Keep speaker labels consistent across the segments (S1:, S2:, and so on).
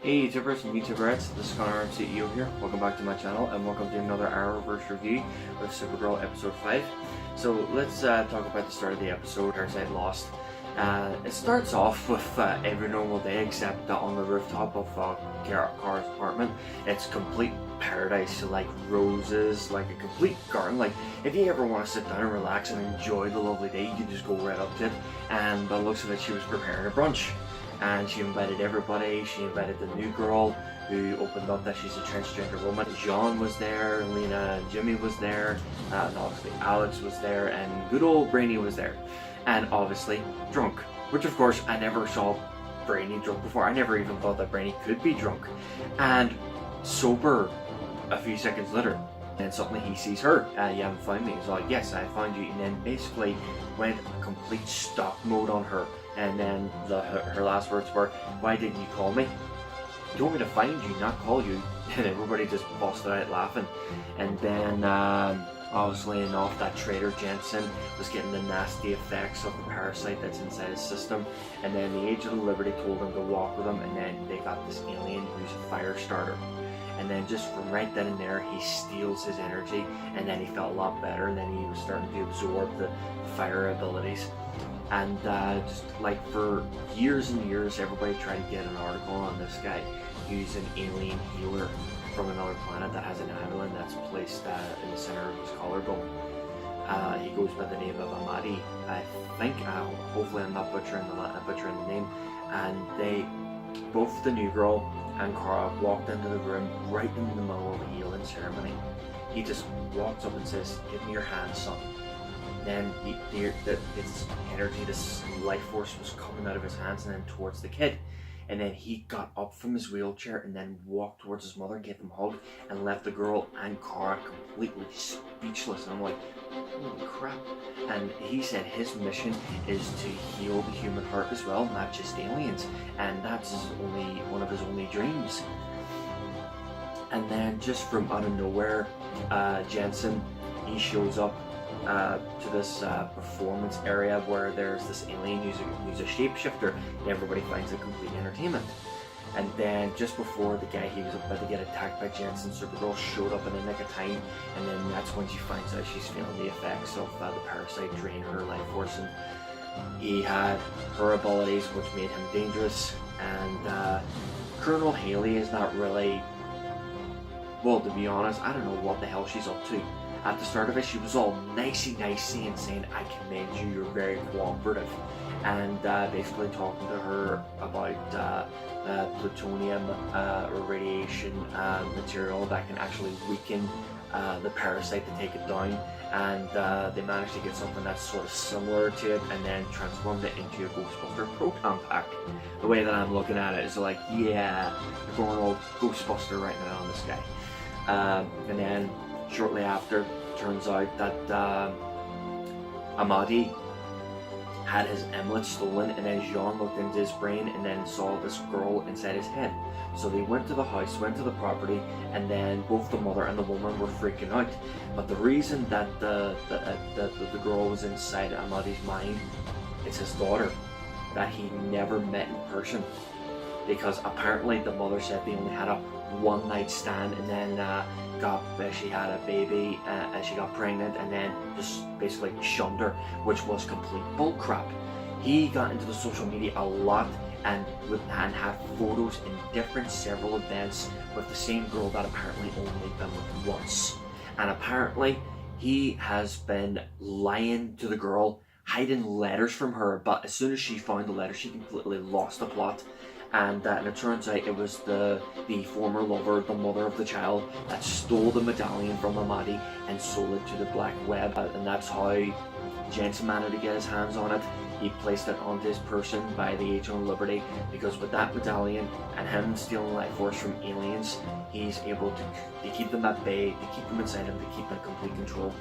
S1: Hey YouTubers and YouTuberettes, this is ConorArmCEO here. Welcome back to my channel and welcome to another Arrowverse review of Supergirl episode 5. So let's talk about the start of the episode, Parasite Lost. It starts off with every normal day except on the rooftop of Kara's apartment. It's complete paradise, like roses, like a complete garden. Like if you ever want to sit down and relax and enjoy the lovely day, you can just go right up to it. And by the looks of it, she was preparing a brunch. And she invited everybody. She invited the new girl who opened up that she's a transgender woman. Jean was there, Lena and Jimmy was there, and obviously Alex was there, and good old Brainy was there. And obviously drunk, which of course I never saw Brainy drunk before. I never even thought that Brainy could be drunk. And sober a few seconds later. And suddenly he sees her. You haven't found me. He's like, yes, I found you. And then basically went complete stop mode on her. And then her last words were, why didn't you call me? You want me to find you, not call you? And everybody just busted out laughing. And then obviously enough, that traitor Jensen was getting the nasty effects of the parasite that's inside his system. And then the Agent of Liberty told him to walk with him, and then they got this alien who's a fire starter. And then just from right then and there, he steals his energy, and then he felt a lot better, and then he was starting to absorb the fire abilities. And just like for years and years, everybody tried to get an article on this guy who's an alien healer from another planet that has an island that's placed in the center of his collarbone. He goes by the name of Amadi, I think. Hopefully I'm not butchering the name. And they, both the new girl and Kara, walked into the room right in the middle of the healing ceremony. He just walks up and says, "Give me your hand, son." Then this energy, this life force was coming out of his hands and then towards the kid. And then he got up from his wheelchair and then walked towards his mother, gave them a hug, and left the girl and Kara completely speechless. And I'm like, holy crap. And he said his mission is to heal the human heart as well, not just aliens. And that's one of his only dreams. And then just from out of nowhere, Jensen, he shows up to this performance area where there's this alien who's a shapeshifter, and everybody finds it complete entertainment. And then just before the guy he was about to get attacked by Jensen, Supergirl showed up in the nick of time, and then that's when she finds out she's feeling the effects of the parasite drain her life force. And he had her abilities, which made him dangerous. And Colonel Haley is not really, well, to be honest, I don't know what the hell she's up to. At the start of it, she was all nicey and saying, I commend you, you're very cooperative. And basically talking to her about plutonium or radiation material that can actually weaken the parasite to take it down. And they managed to get something that's sort of similar to it and then transformed it into a Ghostbuster proton pack. The way that I'm looking at it is like, yeah, we're going all Ghostbuster right now on this guy. And then shortly after, turns out that Amadi had his emelet stolen, and then Jean looked into his brain and then saw this girl inside his head. So they went to the house, went to the property, and then both the mother and the woman were freaking out. But the reason that the girl was inside Amadi's mind is his daughter, that he never met in person. Because apparently the mother said they only had a one-night stand, and then she had a baby and she got pregnant, and then just basically shunned her, which was complete bullcrap. He got into the social media a lot and had photos in several events with the same girl that apparently only been with once. And apparently he has been lying to the girl, hiding letters from her, but as soon as she found the letter, she completely lost the plot. And it turns out it was the former lover, the mother of the child, that stole the medallion from Amadi and sold it to the black web. And that's how Jensen managed to get his hands on it. He placed it onto his person by the Agent of Liberty, because with that medallion and him stealing life force from aliens, he's able to keep them at bay, to keep them inside him, to keep them in complete control.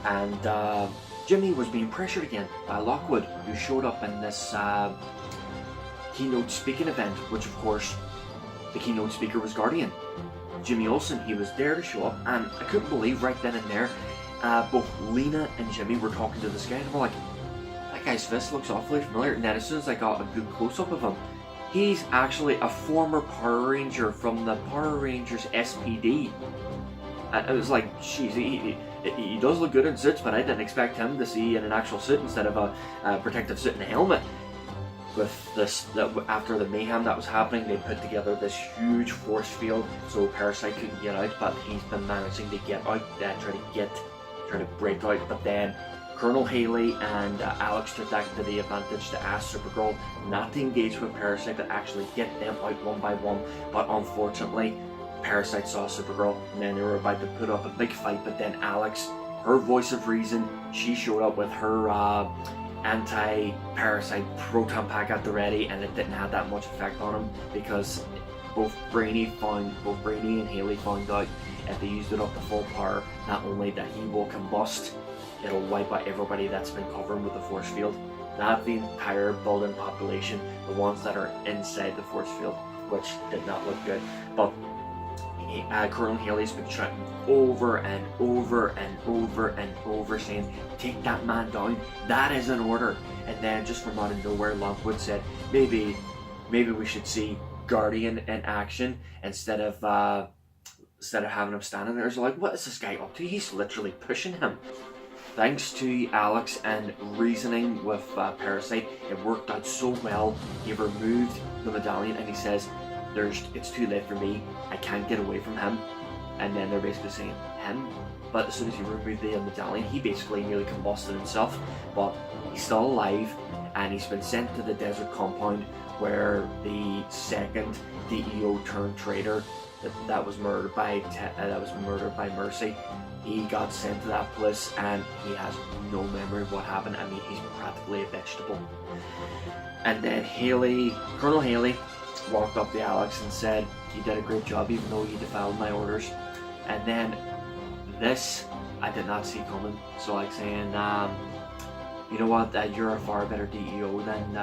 S1: And Jimmy was being pressured again by Lockwood, who showed up in this keynote speaking event, which of course the keynote speaker was Guardian. Jimmy Olsen, he was there to show up, and I couldn't believe right then and there, both Lena and Jimmy were talking to this guy, and we're like, that guy's fist looks awfully familiar. And then as soon as I got a good close-up of him, He's actually a former Power Ranger from the Power Rangers SPD. And it was like, jeez, he does look good in suits, but I didn't expect him to see in an actual suit instead of a protective suit and a helmet. With this, after the mayhem that was happening, they put together this huge force field so Parasite couldn't get out, but he's been managing to get out, try to break out. But then Colonel Haley and Alex took that to the advantage to ask Supergirl not to engage with Parasite, but actually get them out one by one. But unfortunately, Parasite saw Supergirl, and then they were about to put up a big fight. But then Alex, her voice of reason, she showed up with her anti-Parasite proton pack at the ready, and it didn't have that much effect on him because both Brainy and Haley found out if they used it up to full power, not only that he will combust, it'll wipe out everybody that's been covering with the force field, not the entire building population, the ones that are inside the force field, which did not look good. But Colonel Haley's been trying over and over and over and over saying, take that man down, that is an order. And then just from out of nowhere, Lockwood said, maybe we should see Guardian in action instead of having him standing there. It's like, what is this guy up to? He's literally pushing him. Thanks to Alex and reasoning with Parasite, it worked out so well. He removed the medallion and he says, it's too late for me, I can't get away from him. And then they're basically saying him, but as soon as he removed the medallion, he basically nearly combusted himself, but he's still alive, and he's been sent to the desert compound where the second DEO turned traitor that was murdered by Mercy, he got sent to that place, and he has no memory of what happened. I mean, he's practically a vegetable. And then Colonel Haley walked up to Alex and said, you did a great job even though you defied my orders. And then this I did not see coming. So like saying, you know what, you're a far better DEO than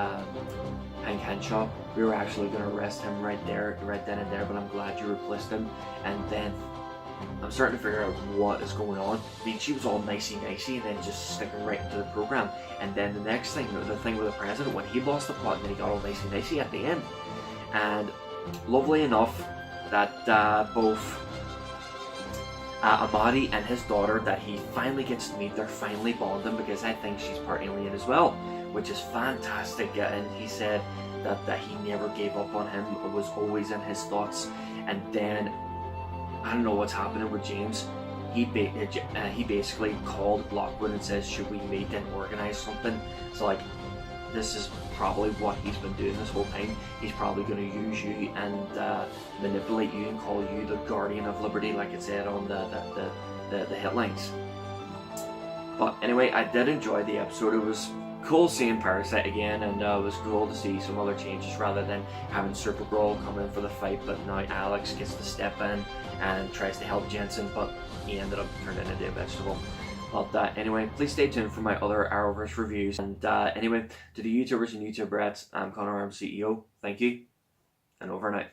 S1: Hank Henshaw. We were actually going to arrest him right then and there, but I'm glad you replaced him. And then I'm starting to figure out what is going on. I mean, she was all nicey and then just sticking right into the program. And then the next thing, the thing with the president, when he lost the plot and then he got all nicey at the end. And lovely enough that both Amadi and his daughter, that he finally gets to meet, they're finally bonding because I think she's part alien as well, which is fantastic. And he said that he never gave up on him, it was always in his thoughts. And then I don't know what's happening with James. He basically called Lockwood and says, should we meet and organize something? So like, this is probably what he's been doing this whole time. He's probably going to use you and manipulate you and call you the Guardian of Liberty, like it said on the headlines. But anyway, I did enjoy the episode. It was cool seeing Parasite again, and it was cool to see some other changes rather than having Supergirl come in for the fight. But now Alex gets to step in and tries to help Jensen, but he ended up turning into a vegetable. But anyway, please stay tuned for my other Arrowverse reviews. And anyway, to the YouTubers and YouTuberettes, I'm ConorArmCEO. Thank you, and over and out.